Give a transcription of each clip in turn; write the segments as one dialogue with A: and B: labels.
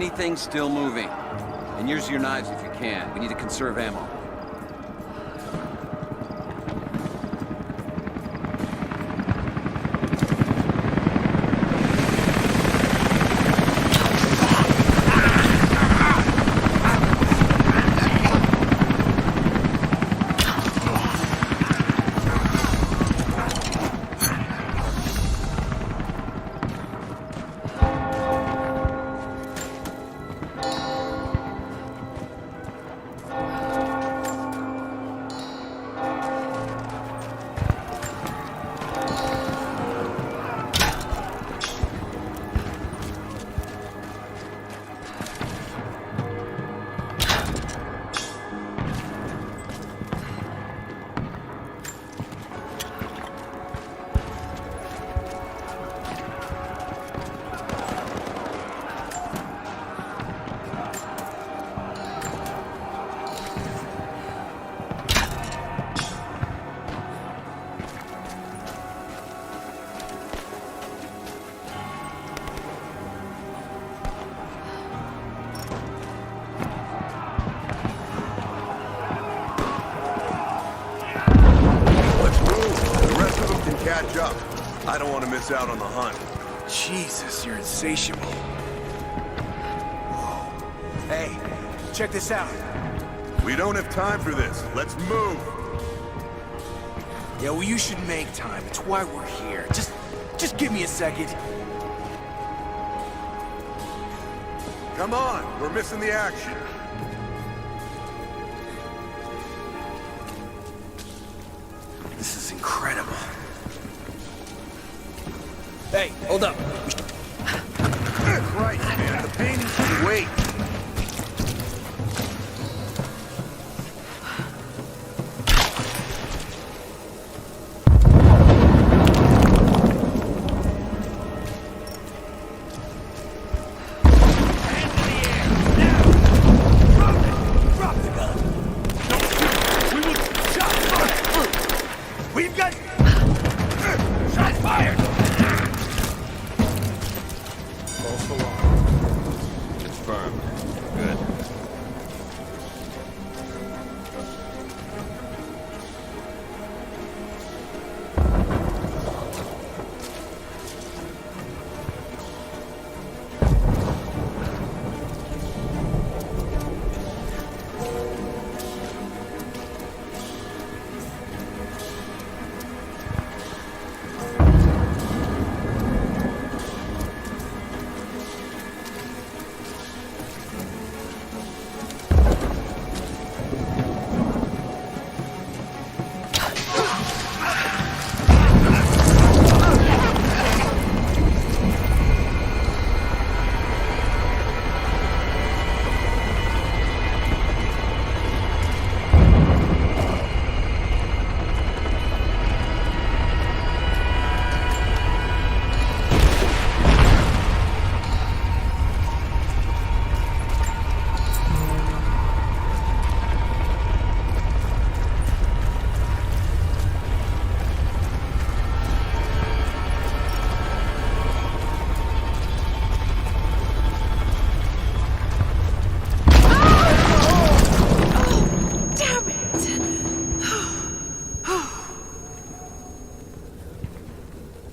A: Anything still moving. And use your knives if you can. We need to conserve ammo.
B: Catch up. I don't want to miss out on the hunt.
C: Jesus, you're insatiable. Whoa. Hey, check this out.
B: We don't have time for this. Let's move.
C: Yeah, well, you should make time. It's why we're here. Just give me a second.
B: Come on, we're missing the action.
C: This is incredible. Hey, hold up.
B: Christ, man, the painting should wait.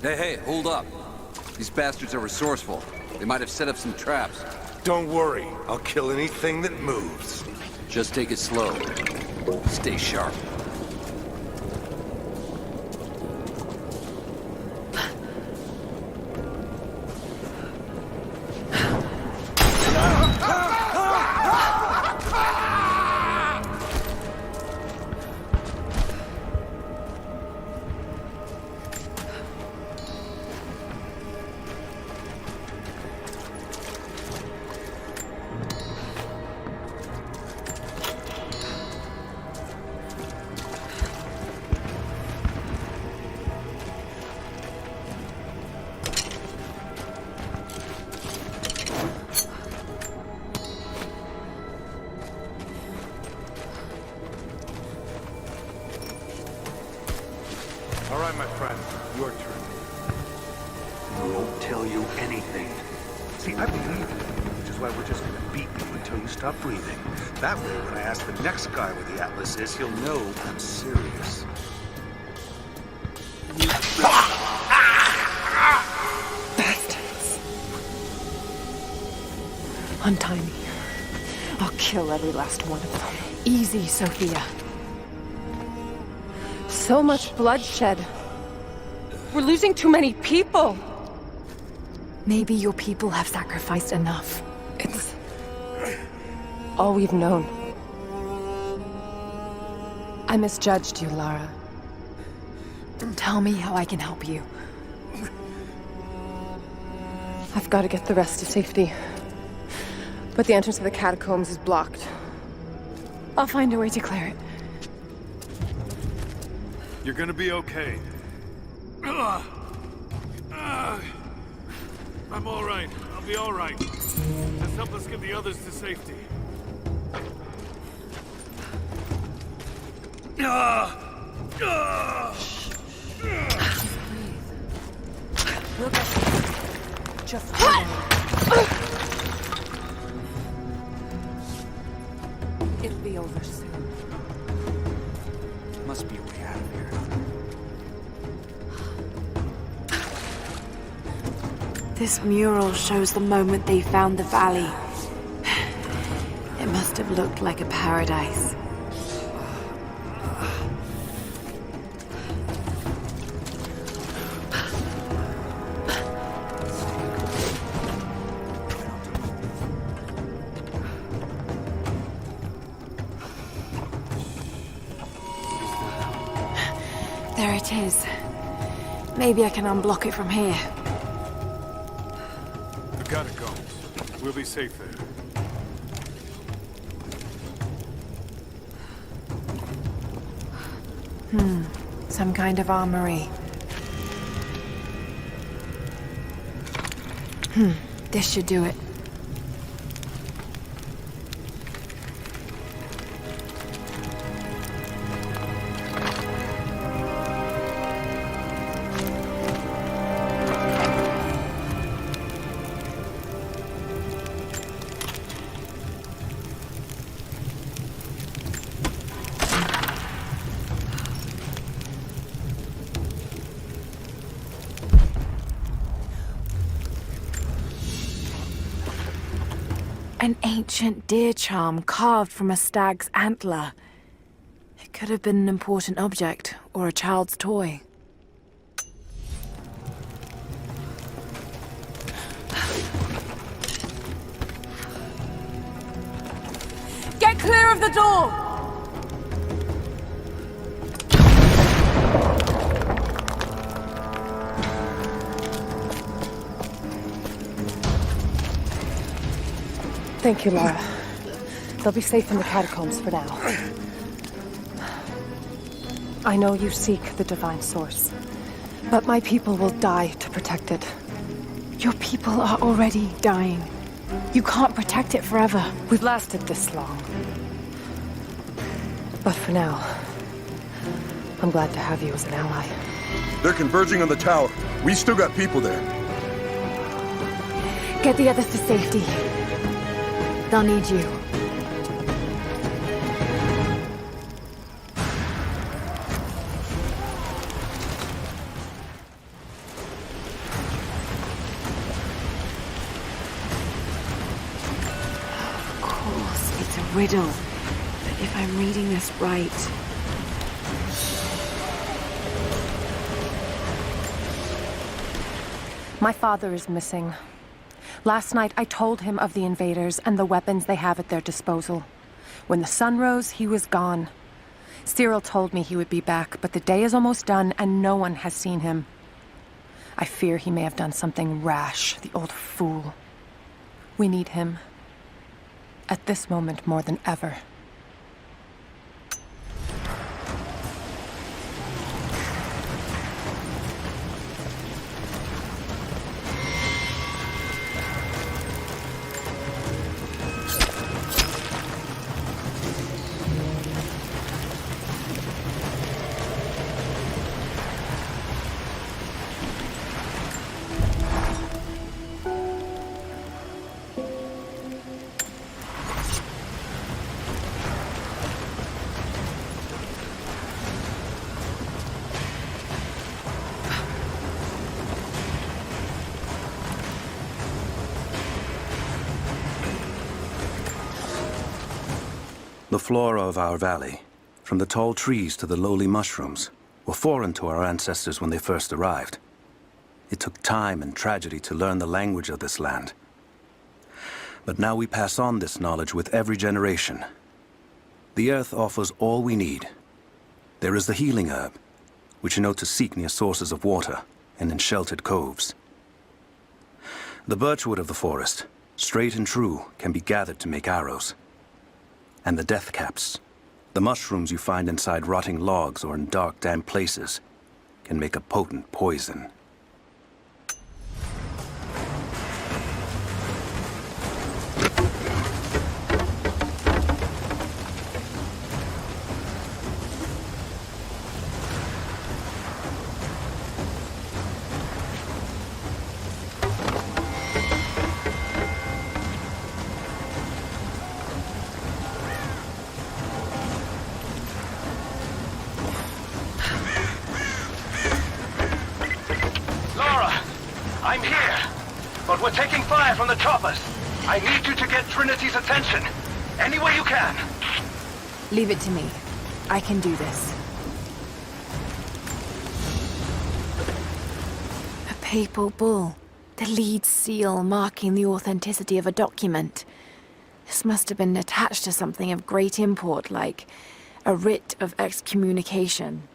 A: Hey, hold up. These bastards are resourceful. They might have set up some traps.
D: Don't worry, I'll kill anything that moves.
A: Just take it slow. Stay sharp.
D: All right, my friend, your turn.
E: I won't tell you anything.
D: See, I believe you. Just That's why we're just gonna beat you until you stop breathing. That way, when I ask the next guy where the Atlas is, he'll know I'm serious.
E: Bastards. Untie me. I'll kill every last one of them. Easy, Sophia. So much bloodshed. We're losing too many people. Maybe your people have sacrificed enough. It's all we've known. I misjudged you, Lara. Tell me how I can help you. I've got to get the rest to safety. But the entrance to the catacombs is blocked. I'll find a way to clear it.
D: You're gonna be okay. I'm all right. I'll be all right. Just help us get the others to safety.
E: We'll get there. Just it'll be over soon.
C: Must be a way out of here.
F: This mural shows the moment they found the valley. It must have looked like a paradise. There it is. Maybe I can unblock it from here.
D: The catacombs. We'll be safe there.
F: Some kind of armory. This should do it. An ancient deer charm carved from a stag's antler. It could have been an important object, or a child's toy. Get clear of the door!
E: Thank you, Lara. They'll be safe in the catacombs for now. I know you seek the divine source, but my people will die to protect it.
F: Your people are already dying. You can't protect it forever.
E: We've lasted this long. But for now, I'm glad to have you as an ally.
B: They're converging on the tower. We still got people there.
F: Get the others to safety. They'll need you. Of course, it's a riddle. But if I'm reading this right...
E: My father is missing. Last night, I told him of the invaders and the weapons they have at their disposal. When the sun rose, he was gone. Cyril told me he would be back, but the day is almost done and no one has seen him. I fear he may have done something rash, the old fool. We need him. At this moment more than ever.
D: The flora of our valley, from the tall trees to the lowly mushrooms, were foreign to our ancestors when they first arrived. It took time and tragedy to learn the language of this land. But now we pass on this knowledge with every generation. The earth offers all we need. There is the healing herb, which you know to seek near sources of water and in sheltered coves. The birchwood of the forest, straight and true, can be gathered to make arrows. And the death caps, the mushrooms you find inside rotting logs or in dark, damp places, can make a potent poison.
G: I'm here, but we're taking fire from the choppers. I need you to get Trinity's attention, any way you can.
F: Leave it to me. I can do this. A papal bull. The lead seal marking the authenticity of a document. This must have been attached to something of great import, like a writ of excommunication.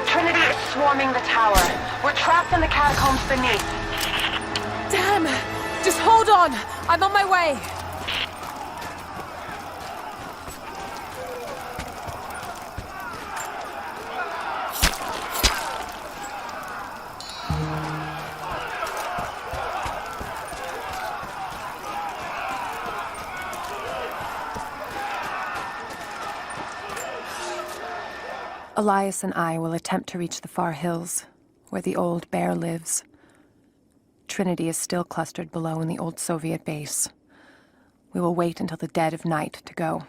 E: Trinity is swarming the tower. We're trapped in the catacombs beneath. Damn! Just hold on! I'm on my way! Elias and I will attempt to reach the far hills, where the old bear lives. Trinity is still clustered below in the old Soviet base. We will wait until the dead of night to go.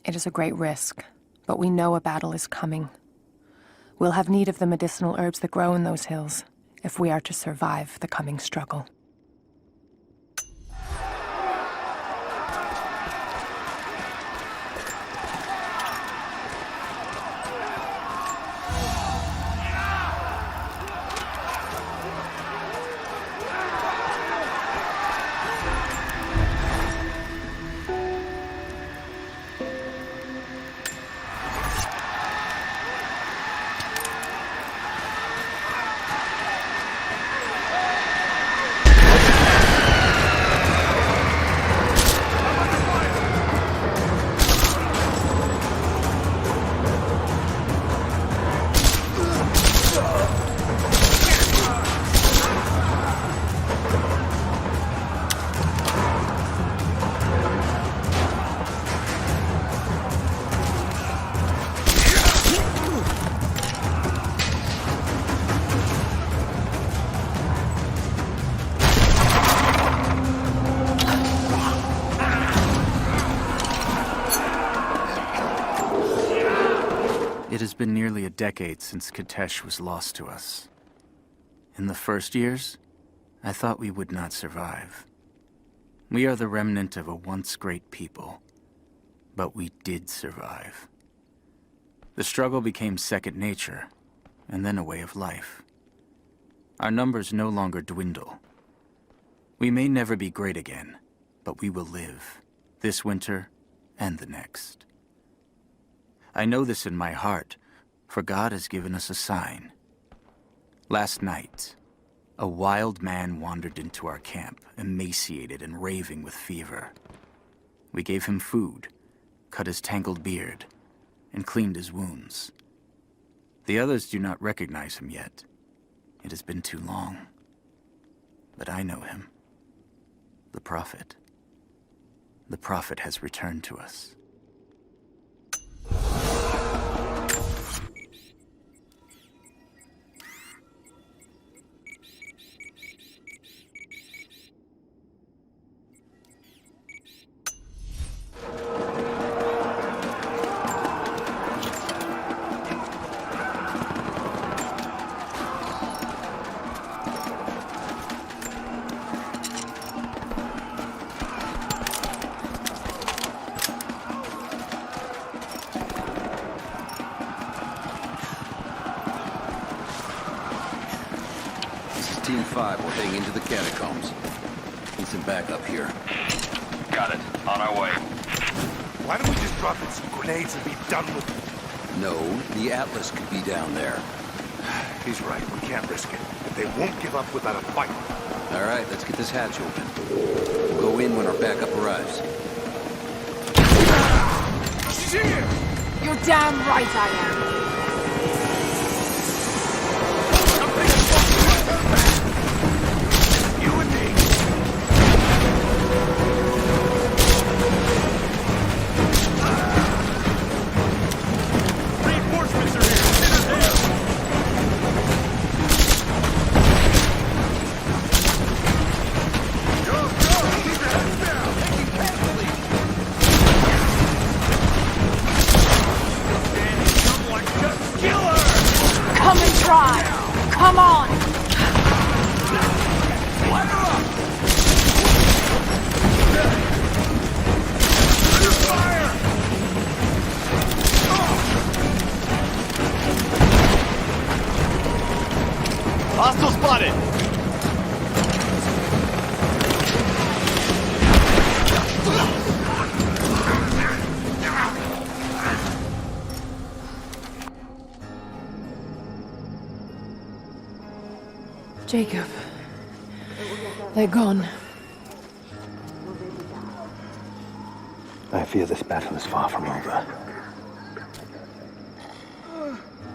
E: It is a great risk, but we know a battle is coming. We'll have need of the medicinal herbs that grow in those hills, if we are to survive the coming struggle.
C: It has been nearly a decade since Katesh was lost to us. In the first years, I thought we would not survive. We are the remnant of a once great people, but we did survive. The struggle became second nature, and then a way of life. Our numbers no longer dwindle. We may never be great again, but we will live, this winter and the next. I know this in my heart, for God has given us a sign. Last night, a wild man wandered into our camp, emaciated and raving with fever. We gave him food, cut his tangled beard, and cleaned his wounds. The others do not recognize him yet. It has been too long. But I know him. The Prophet. The Prophet has returned to us.
A: Team 5, we're heading into the catacombs. Need some backup here.
G: Got it. On our way.
B: Why don't we just drop in some grenades and be done with it?
A: No, the Atlas could be down there.
B: He's right, we can't risk it. They won't give up without a fight.
A: All right, let's get this hatch open. We'll go in when our backup arrives.
B: Shit!
F: You're damn right I am.
B: You and me. Reinforcements are here. Go, go! Keep your heads down! Taking casualties! Someone just kill her!
F: Come and try! Come on!
G: Hostile spotted!
F: Jacob. They're gone.
D: I fear this battle is far from over.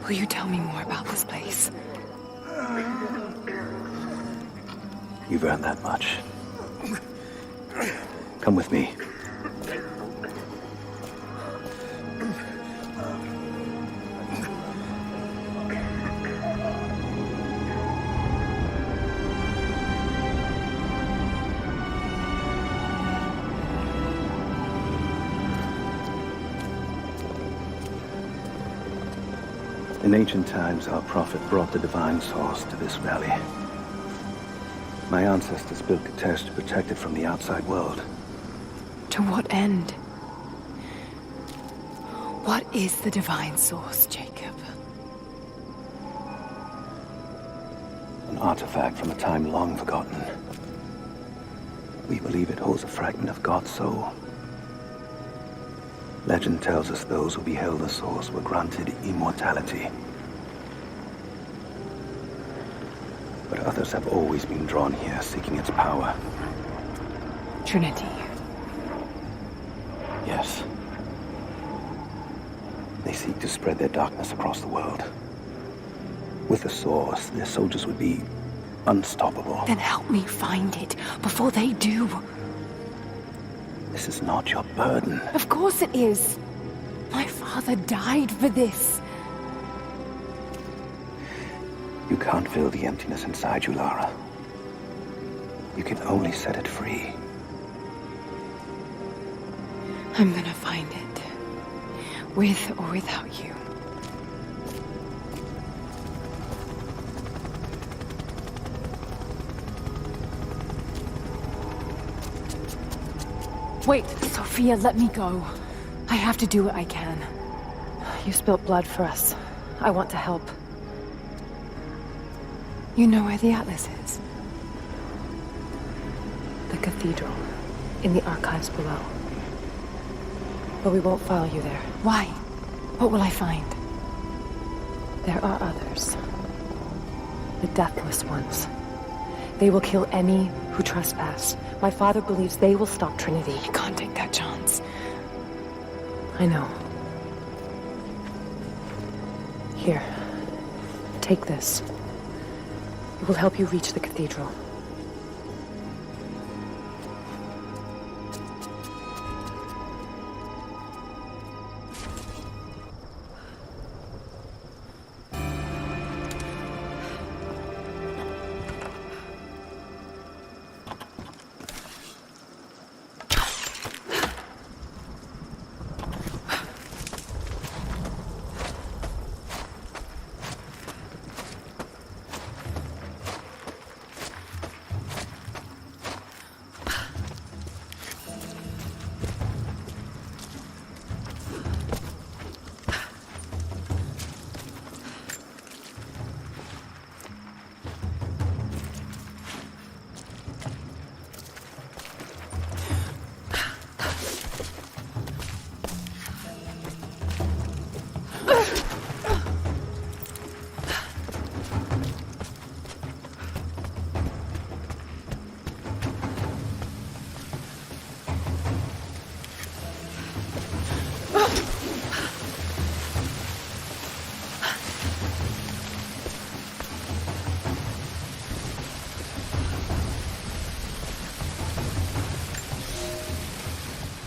F: Will you tell me more about this place?
D: You've earned that much. Come with me. In ancient times, our prophet brought the divine source to this valley. My ancestors built Katesh to protect it from the outside world.
F: To what end? What is the divine source, Jacob?
D: An artifact from a time long forgotten. We believe it holds a fragment of God's soul. Legend tells us those who beheld the source were granted immortality. But others have always been drawn here, seeking its power.
F: Trinity.
D: Yes. They seek to spread their darkness across the world. With the source, their soldiers would be unstoppable.
F: Then help me find it before they do.
D: This is not your burden.
F: Of course it is. My father died for this.
D: You can't fill the emptiness inside you, Lara. You can only set it free.
F: I'm gonna find it. With or without you. Wait, Sophia, let me go. I have to do what I can.
E: You spilt blood for us. I want to help.
F: You know where the Atlas is?
E: The cathedral. In the archives below. But we won't follow you there.
F: Why? What will I find?
E: There are others. The deathless ones. They will kill any who trespass. My father believes they will stop Trinity.
F: I can't take that chance.
E: I know. Here. Take this. It will help you reach the cathedral.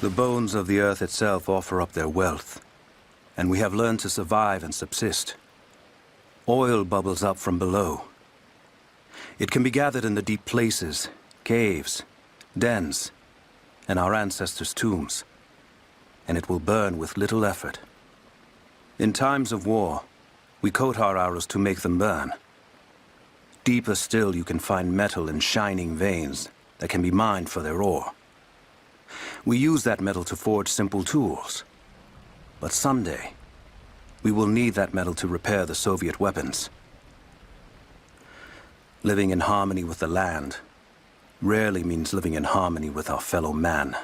D: The bones of the earth itself offer up their wealth, and we have learned to survive and subsist. Oil bubbles up from below. It can be gathered in the deep places, caves, dens, and our ancestors' tombs, and it will burn with little effort. In times of war, we coat our arrows to make them burn. Deeper still, you can find metal in shining veins that can be mined for their ore. We use that metal to forge simple tools. But someday, we will need that metal to repair the Soviet weapons. Living in harmony with the land rarely means living in harmony with our fellow man.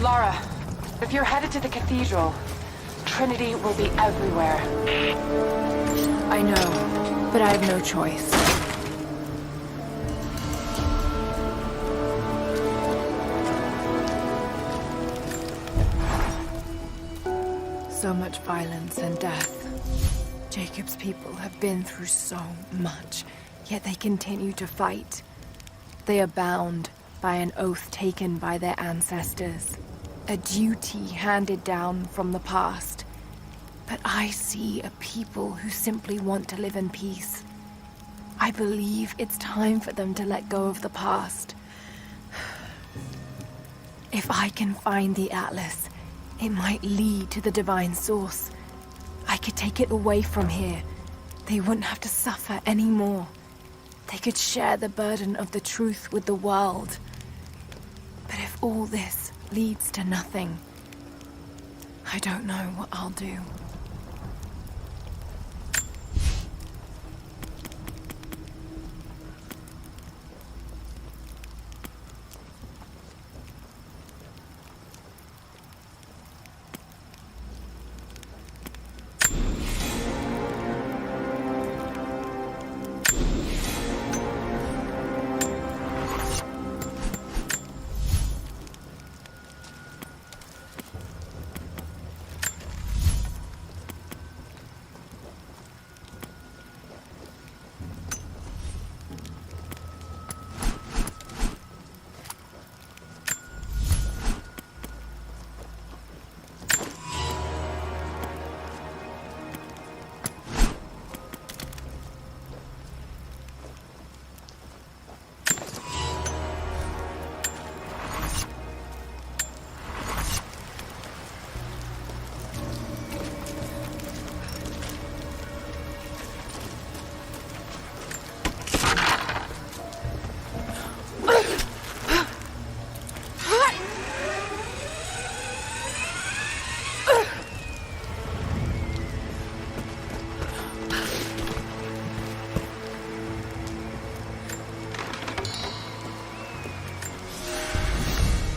E: Lara, if you're headed to the cathedral, Trinity will be everywhere.
F: I know, but I have no choice. So much violence and death. Jacob's people have been through so much, yet they continue to fight. They are bound by an oath taken by their ancestors, a duty handed down from the past. But I see a people who simply want to live in peace. I believe it's time for them to let go of the past. If I can find the Atlas, it might lead to the divine source. I could take it away from here. They wouldn't have to suffer anymore. They could share the burden of the truth with the world. But if all this leads to nothing, I don't know what I'll do.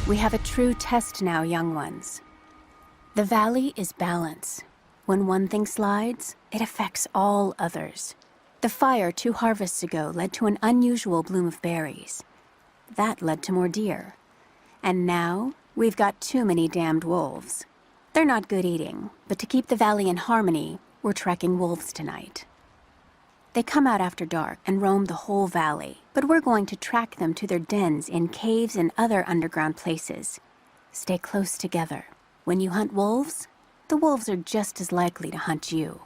H: We have a true test now, young ones. The valley is balance. When one thing slides, it affects all others. The fire 2 harvests ago led to an unusual bloom of berries. That led to more deer. And now, we've got too many damned wolves. They're not good eating, but to keep the valley in harmony, we're tracking wolves tonight. They come out after dark and roam the whole valley, but we're going to track them to their dens in caves and other underground places. Stay close together. When you hunt wolves, the wolves are just as likely to hunt you.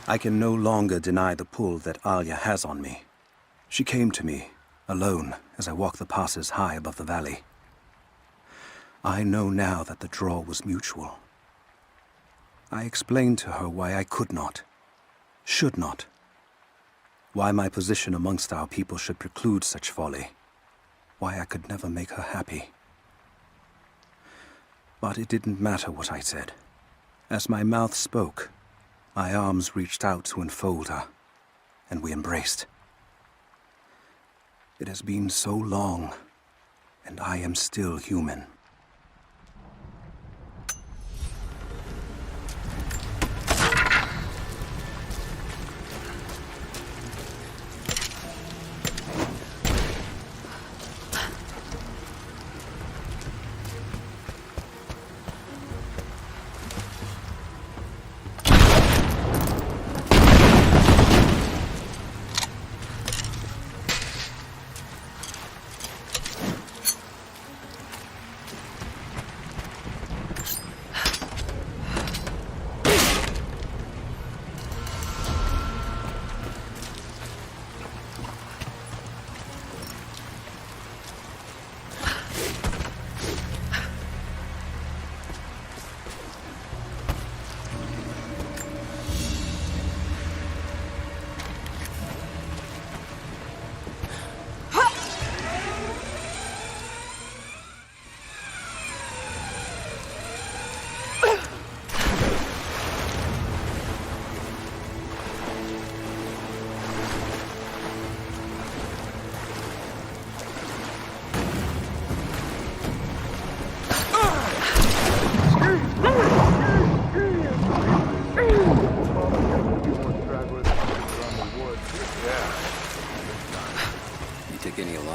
D: I can no longer deny the pull that Alia has on me. She came to me, alone, as I walked the passes high above the valley. I know now that the draw was mutual. I explained to her why I could not, should not, why my position amongst our people should preclude such folly, why I could never make her happy. But it didn't matter what I said. As my mouth spoke, my arms reached out to enfold her, and we embraced. It has been so long, and I am still human.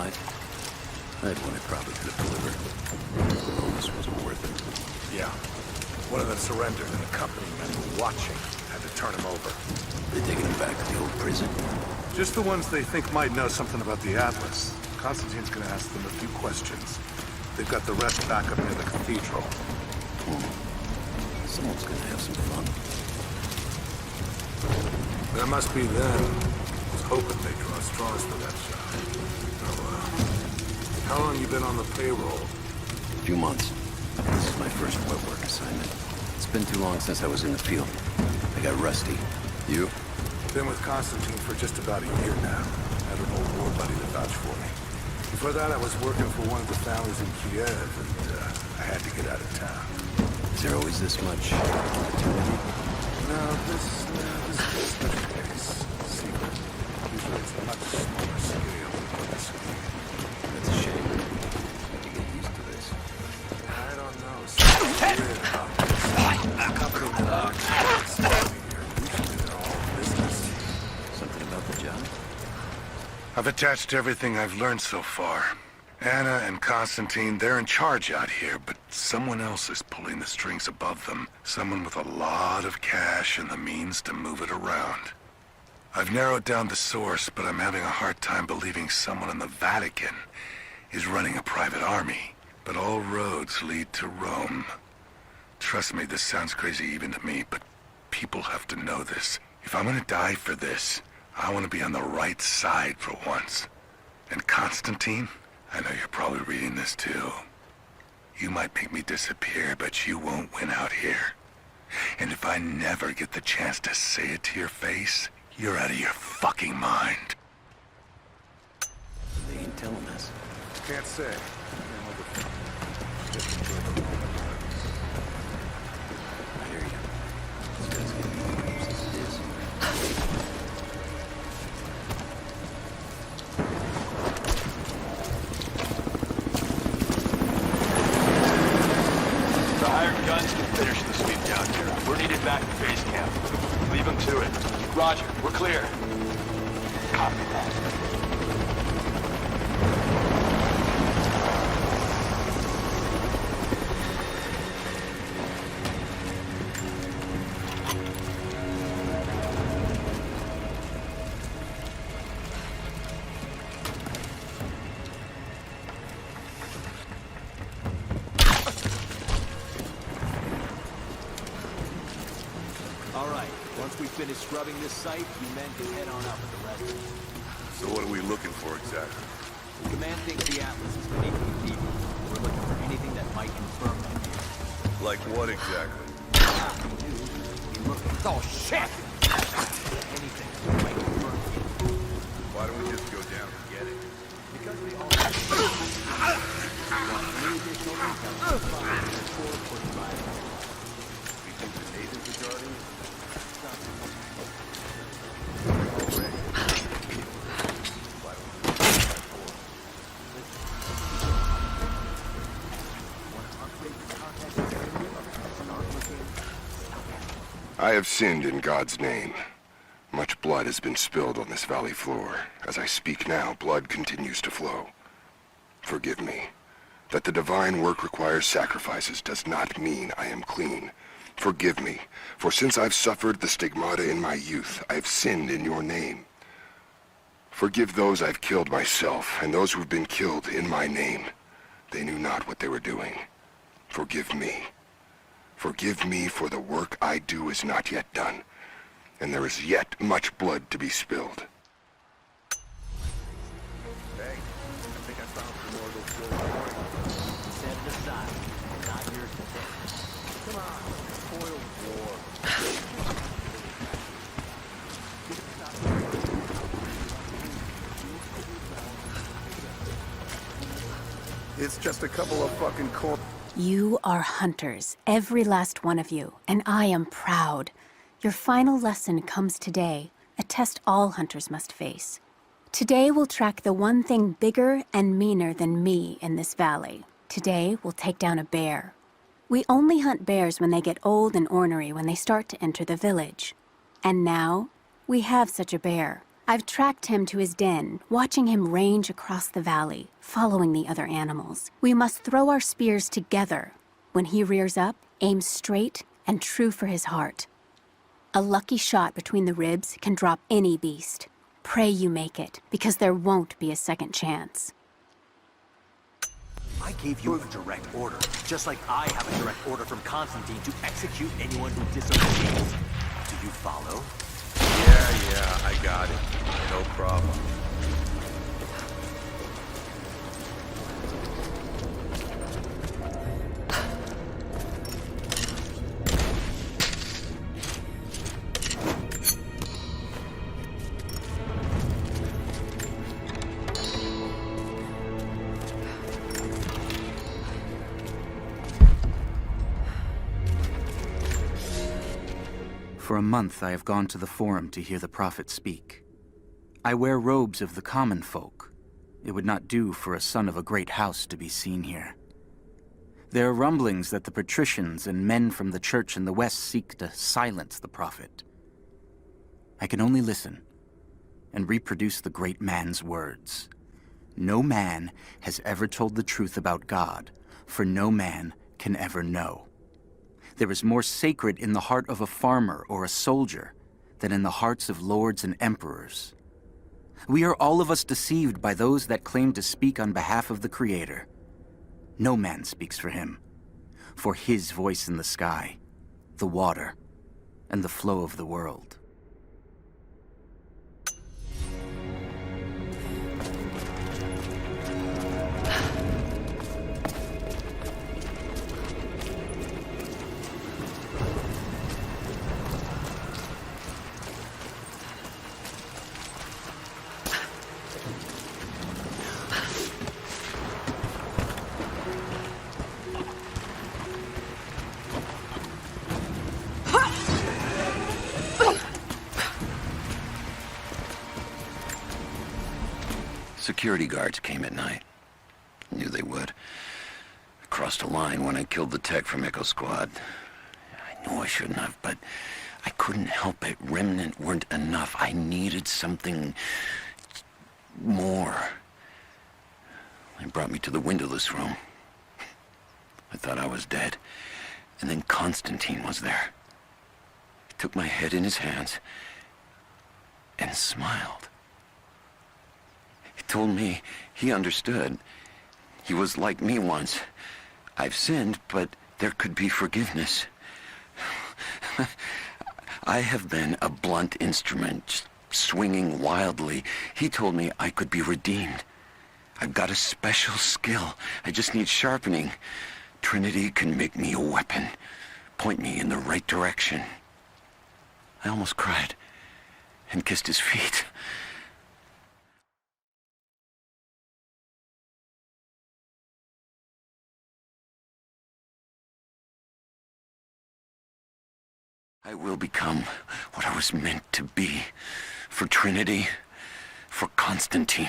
D: alive. I had one I probably could have delivered. This wasn't worth it.
B: Yeah. One of them surrendered, and the company men were watching. Had to turn him over.
D: They taking him back to the old prison?
B: Just the ones they think might know something about the Atlas. Constantine's gonna ask them a few questions. They've got the rest back up near the cathedral.
D: Someone's gonna have some fun.
B: That must be them. I was hoping they'd draw straws for that job. How long you been on the payroll?
D: A few months. This is my first wet work assignment. It's been too long since I was in the field. I got rusty. You?
B: Been with Constantine for just about a year now. Had an old war buddy to vouch for me. Before that, I was working for one of the families in Kiev, and I had to get out of town.
D: Is there always this much opportunity?
B: No, this is a special case. Secret. Usually it's a much smaller scale than this.
D: That's a shame. I have to get used to this.
B: I don't know. Something's weird about this. Company that works here. Usually they're all business.
D: Something about the job?
B: I've attached everything I've learned so far. Anna and Constantine, they're in charge out here, but someone else is pulling the strings above them. Someone with a lot of cash and the means to move it around. I've narrowed down the source, but I'm having a hard time believing someone in the Vatican is running a private army. But all roads lead to Rome. Trust me, this sounds crazy even to me, but people have to know this. If I'm gonna die for this, I want to be on the right side for once. And Constantine, I know you're probably reading this too. You might make me disappear, but you won't win out here. And if I never get the chance to say it to your face, you're out of your fucking mind.
D: They ain't telling us.
B: Can't say.
D: I hear you. This guy's getting dangerous as it is.
G: The hired guns can finish the sweep down here. We're needed back at base camp. Leave them to it. Roger, we're clear. Copy that.
I: All right, once we finish scrubbing this site, you men can head on up with the rest.
B: So what are we looking for exactly?
I: The command thinks the Atlas is beneath the cathedral. We're looking for anything that might confirm that view.
B: Like what exactly?
I: Oh, shit! Anything that might confirm the view.
B: Why don't we just go down and get it?
I: Because we all have want any additional intel on the file, report or provide.
B: We think the natives are guarding it?
J: I have sinned in God's name. Much blood has been spilled on this valley floor. As I speak now, blood continues to flow. Forgive me. That the divine work requires sacrifices does not mean I am clean. Forgive me, for since I've suffered the stigmata in my youth, I have sinned in your name. Forgive those I've killed myself, and those who've been killed in my name. They knew not what they were doing. Forgive me. Forgive me, for the work I do is not yet done, and there is yet much blood to be spilled.
B: Hey, I think I found some more of those silver coins.
I: Set it aside. Not yours to take.
B: Come on, spoiled war. It's just a couple of fucking coins.
H: You are hunters, every last one of you, and I am proud. Your final lesson comes today, a test all hunters must face. Today we'll track the one thing bigger and meaner than me in this valley. Today we'll take down a bear. We only hunt bears when they get old and ornery when they start to enter the village. And now, we have such a bear. I've tracked him to his den, watching him range across the valley, following the other animals. We must throw our spears together. When he rears up, aim straight and true for his heart. A lucky shot between the ribs can drop any beast. Pray you make it, because there won't be a second chance.
K: I gave you a direct order, just like I have a direct order from Constantine to execute anyone who disobeys. Do you follow?
L: Yeah, I got it. No problem.
C: For a month I have gone to the Forum to hear the Prophet speak. I wear robes of the common folk. It would not do for a son of a great house to be seen here. There are rumblings that the patricians and men from the church in the west seek to silence the Prophet. I can only listen and reproduce the great man's words. No man has ever told the truth about God, for no man can ever know. There is more sacred in the heart of a farmer or a soldier than in the hearts of lords and emperors. We are all of us deceived by those that claim to speak on behalf of the Creator. No man speaks for him, for his voice in the sky, the water, and the flow of the world.
M: Security guards came at night. Knew they would. I crossed a line when I killed the tech from Echo Squad. I knew I shouldn't have, but I couldn't help it. Remnant weren't enough. I needed something more. They brought me to the windowless room. I thought I was dead. And then Constantine was there. He took my head in his hands and smiled. He told me he understood. He was like me once. I've sinned, but there could be forgiveness. I have been a blunt instrument, swinging wildly. He told me I could be redeemed. I've got a special skill. I just need sharpening. Trinity can make me a weapon, point me in the right direction. I almost cried and kissed his feet. I will become what I was meant to be. For Trinity, for Constantine.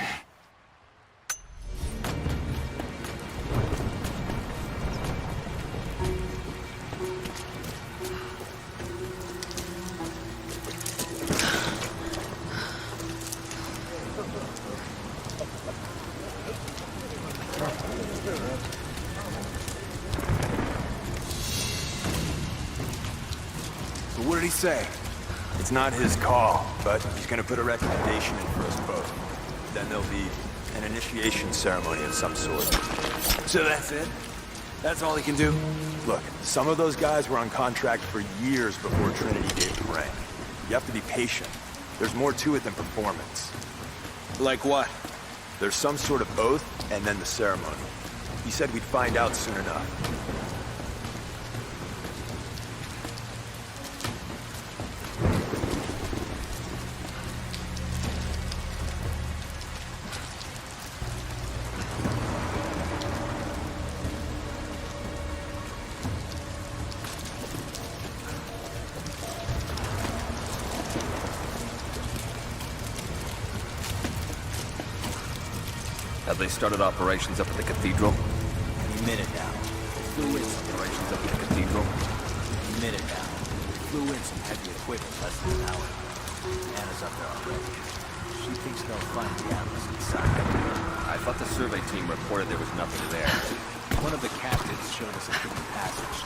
G: So what did he say? It's not his call, but he's gonna put a recommendation in for us both. Then there'll be an initiation ceremony of some sort. So that's it? That's all he can do? Look, some of those guys were on contract for years before Trinity gave the rank. You have to be patient. There's more to it than performance.
I: Like what?
G: There's some sort of oath, and then the ceremony. He said we'd find out soon enough.
A: Have they started operations up at the cathedral?
K: Any minute now. Flew in some
A: Operations up at the cathedral?
K: Any minute now. Flew in some heavy equipment less than an hour. Anna's up there already. She thinks they'll find the Atlas inside.
I: I thought the survey team reported there was nothing there.
K: One of the captains showed us a hidden passage.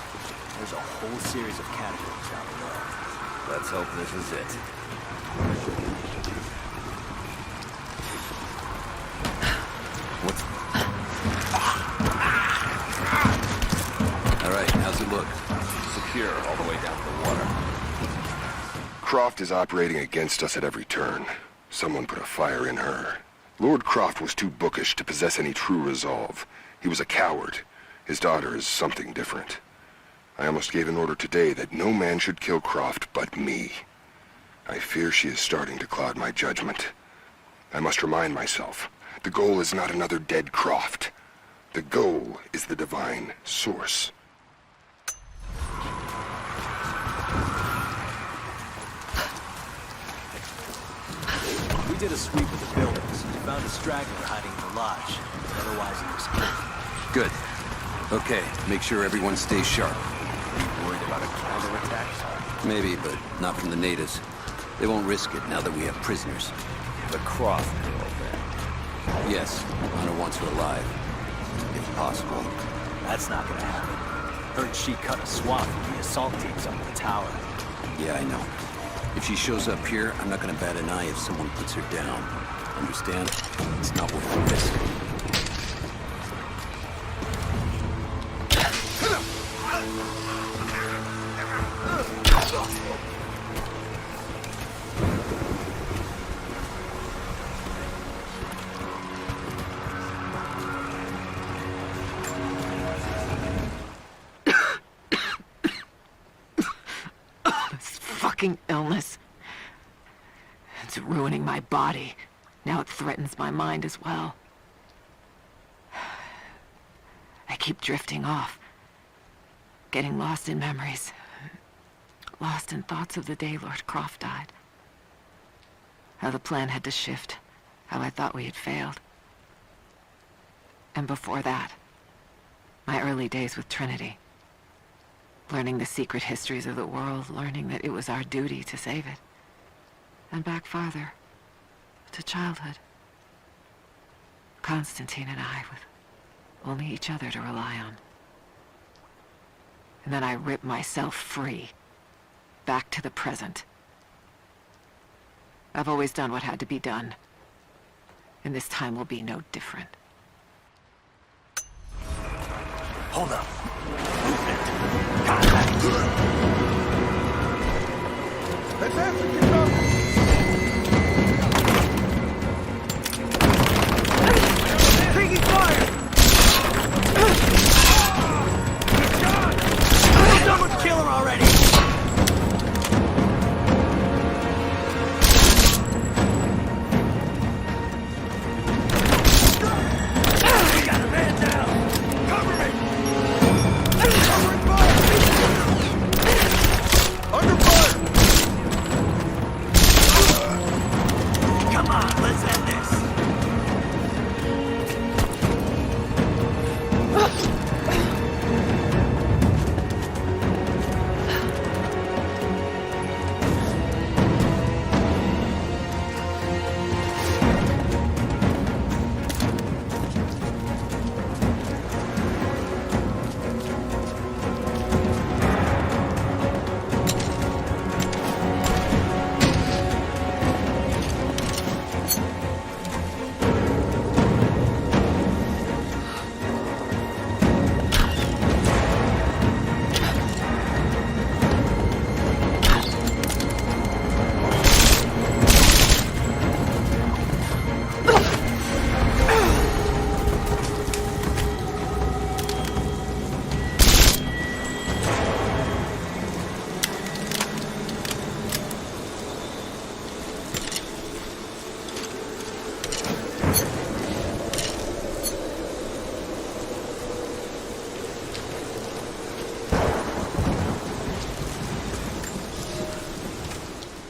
K: There's a whole series of catacombs down below.
I: Let's hope this is it.
A: What's... All right, how's it look?
I: Secure all the way down to the water.
J: Croft is operating against us at every turn. Someone put a fire in her. Lord Croft was too bookish to possess any true resolve. He was a coward. His daughter is something different. I almost gave an order today that no man should kill Croft but me. I fear she is starting to cloud my judgment. I must remind myself, the goal is not another dead Croft. The goal is the divine source.
K: We did a sweep of the buildings and found a straggler hiding in the lodge. Otherwise, he was killed.
A: Good. Okay, make sure everyone stays sharp.
I: Are you worried about a counterattack?
A: Maybe, but not from the natives. They won't risk it now that we have prisoners.
I: The Croft girl, then.
A: Yes, Hunter wants her alive. If possible.
K: That's not gonna happen. Heard she cut a swath with the assault teams up in the tower.
A: Yeah, I know. If she shows up here, I'm not gonna bat an eye if someone puts her down. Understand? It's not worth the risk.
F: Fucking illness. It's ruining my body. Now it threatens my mind as well. I keep drifting off. Getting lost in memories. Lost in thoughts of the day Lord Croft died. How the plan had to shift. How I thought we had failed. And before that, my early days with Trinity. Learning the secret histories of the world, learning that it was our duty to save it. And back farther, to childhood. Constantine and I, with only each other to rely on. And then I ripped myself free, back to the present. I've always done what had to be done, and this time will be no different.
K: Hold up.
B: Let's answer your number.
K: Taking fire! Someone kill her already! We got a man down! Cover me! Covering fire! Under fire! Come on, let's end this!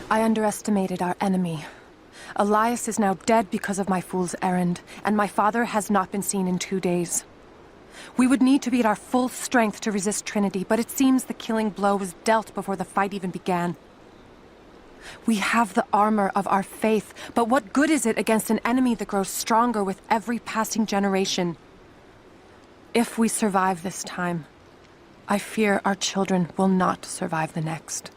E: I underestimated our enemy. Elias is now dead because of my fool's errand, and my father has not been seen in 2 days. We would need to be at our full strength to resist Trinity, but it seems the killing blow was dealt before the fight even began. We have the armor of our faith, but what good is it against an enemy that grows stronger with every passing generation? If we survive this time, I fear our children will not survive the next.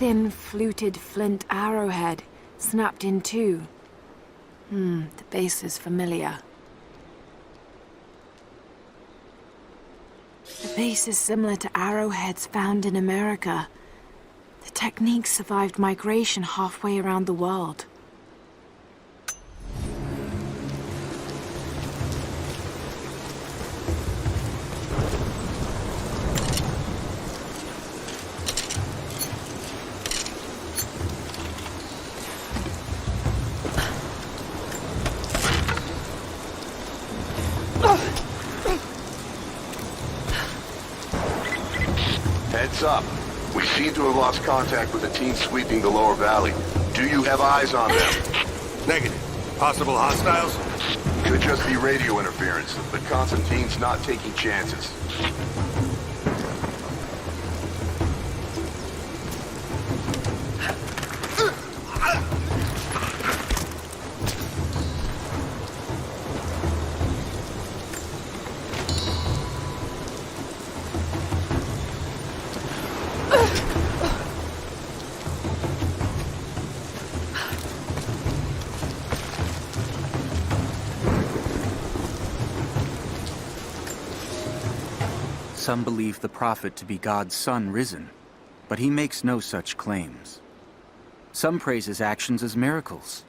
F: Thin, fluted flint arrowhead, snapped in two. The base is familiar. The base is similar to arrowheads found in America. The technique survived migration halfway around the world.
J: Heads up. We seem to have lost contact with the team sweeping the lower valley. Do you have eyes on them?
B: Negative. Possible hostiles?
J: Could just be radio interference, but Constantine's not taking chances.
C: Some believe the prophet to be God's son risen, but he makes no such claims. Some praise his actions as miracles,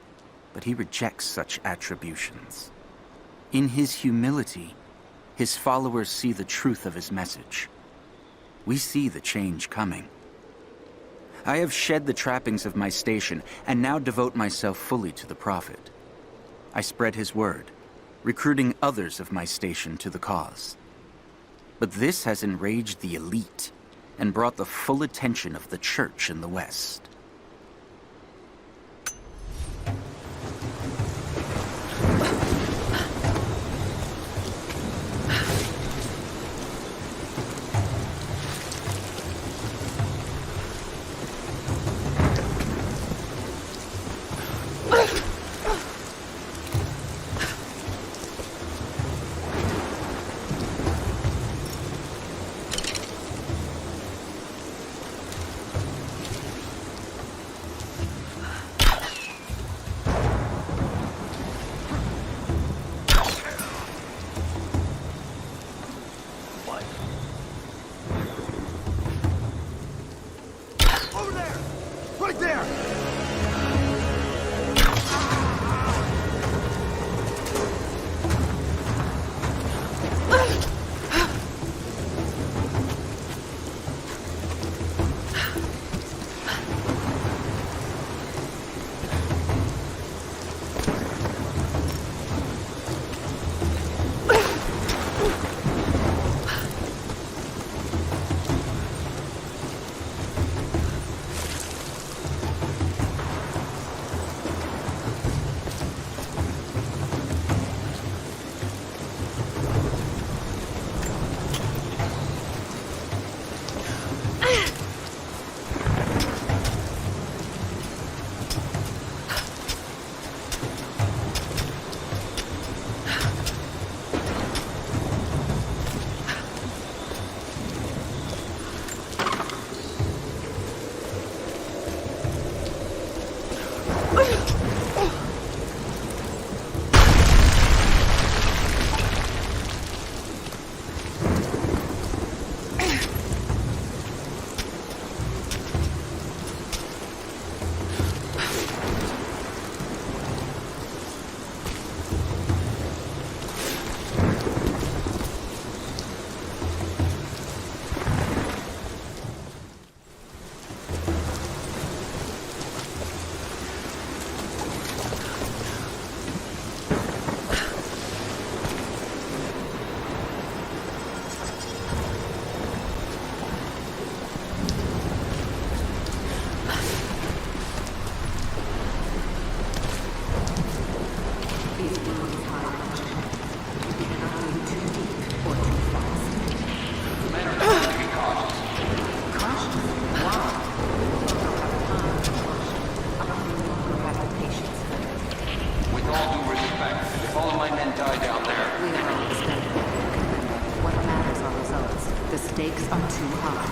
C: but he rejects such attributions. In his humility, his followers see the truth of his message. We see the change coming. I have shed the trappings of my station and now devote myself fully to the prophet. I spread his word, recruiting others of my station to the cause. But this has enraged the elite and brought the full attention of the church in the West.
N: stakes are too high.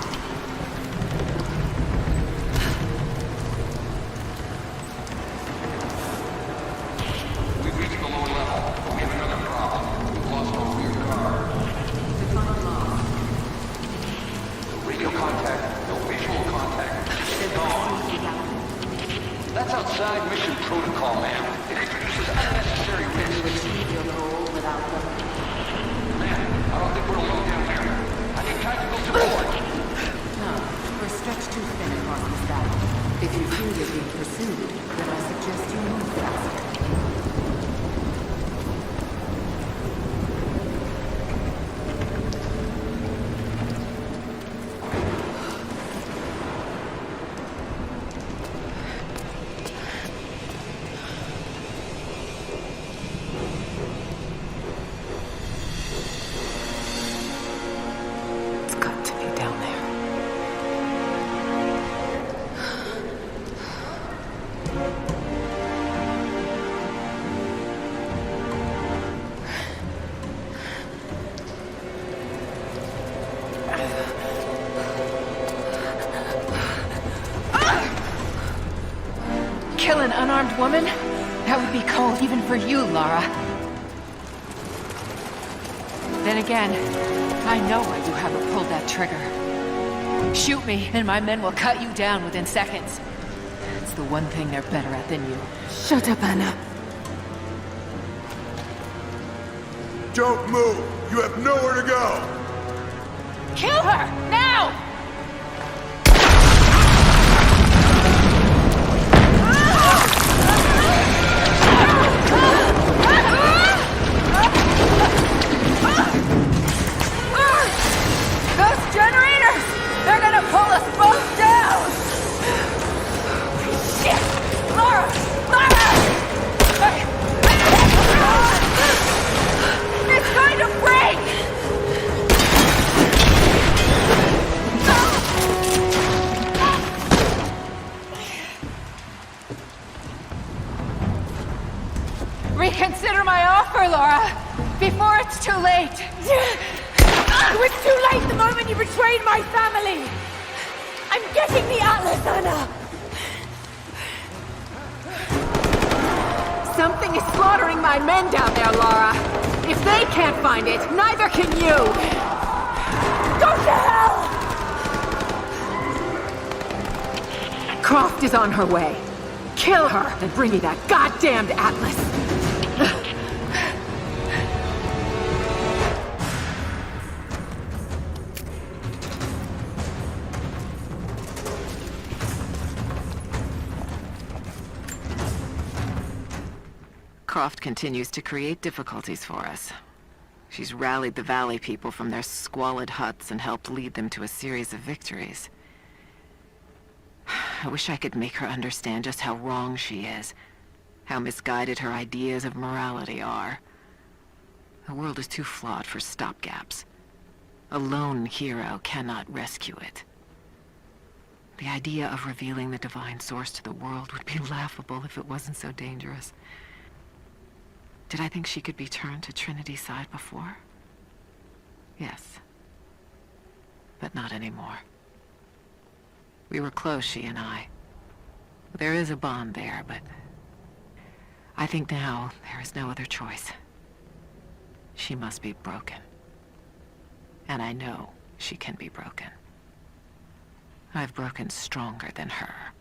O: We've reached the lower level, but we have another problem. We've lost our rear guard. Radio contact, no visual contact. That's outside mission protocol, ma'am. It introduces unnecessary risk.
N: Can you achieve your goal without them?
O: Ma'am, I don't think we're alone down here. I need tactical support.
N: No, we're stretched too thin across this battle. If you feel you're being pursued, then I suggest you move faster.
E: It's got to be down there.
N: Kill an unarmed woman? That would be cold even for you, Lara. Then again, I know why you haven't pulled that trigger. Shoot me, and my men will cut you down within seconds. It's the one thing they're better at than you.
E: Shut up, Anna.
J: Don't move! You have nowhere to go!
N: Kill her! Now! Those generators! They're gonna pull us both down! Shit! Lara! Lara! It's going to break! Reconsider my offer, Laura, before it's too late.
F: It was too late the moment you betrayed my family! I'm getting the Atlas, Anna!
N: Something is slaughtering my men down there, Laura. If they can't find it, neither can you.
F: Go to hell!
N: Croft is on her way. Kill her and bring me that goddamned Atlas. Croft continues to create difficulties for us. She's rallied the Valley people from their squalid huts and helped lead them to a series of victories. I wish I could make her understand just how wrong she is, how misguided her ideas of morality are. The world is too flawed for stopgaps. A lone hero cannot rescue it. The idea of revealing the divine source to the world would be laughable if it wasn't so dangerous. Did I think she could be turned to Trinity's side before? Yes. But not anymore. We were close, she and I. There is a bond there, but I think now there is no other choice. She must be broken. And I know she can be broken. I've broken stronger than her.